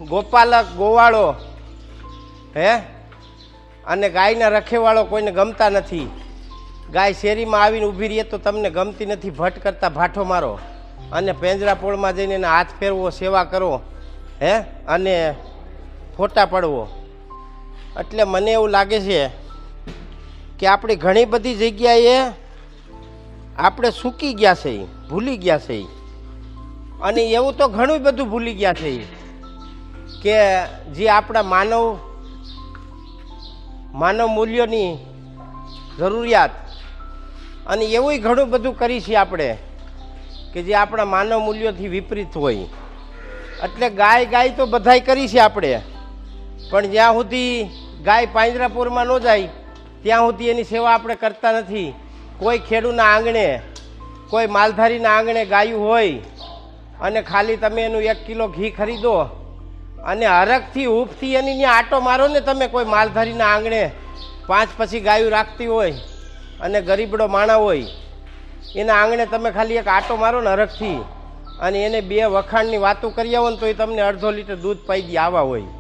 ગોપાલક ગોવાળો હે અને ગાયના રખેવાળો કોઈને ગમતા નથી. ગાય શેરીમાં આવીને ઊભી રહીએ તો તમને ગમતી નથી. ભટ કરતા ભાઠો મારો અને પેંજરાપોળમાં જઈને એને હાથ ફેરવો, સેવા કરો હે અને ફોટા પડવો. એટલે મને એવું લાગે છે કે આપણી ઘણી બધી જગ્યાએ આપણે સૂકી ગયા છે, ભૂલી ગયા છે. અને એવું તો ઘણું બધું ભૂલી ગયા છે કે જે આપણા માનવ મૂલ્યોની જરૂરિયાત અને એવું ઘણું બધું કરી છે આપણે કે જે આપણા માનવ મૂલ્યોથી વિપરીત હોય. એટલે ગાય તો બધાય કરી છે આપણે, પણ જ્યાં સુધી ગાય પાંજરાપોરમાં ન જાય ત્યાં સુધી એની સેવા આપણે કરતા નથી. કોઈ ખેડૂના આંગણે, કોઈ માલધારીના આંગણે ગાયું હોય અને ખાલી તમે એનું 1 કિલો ઘી ખરીદો અને હરખથી હૂંફથી એની ત્યાં આટો મારો ને તમે, કોઈ માલધારીના આંગણે 5 પછી ગાયું રાખતી હોય અને ગરીબડો માણા હોય એના આંગણે તમે ખાલી એક આટો મારો ને હરખથી અને એને 2 વખાણની વાતો કરી આવો ને તો એ તમને અડધો લીટર દૂધ પાઈ દે આવા હોય.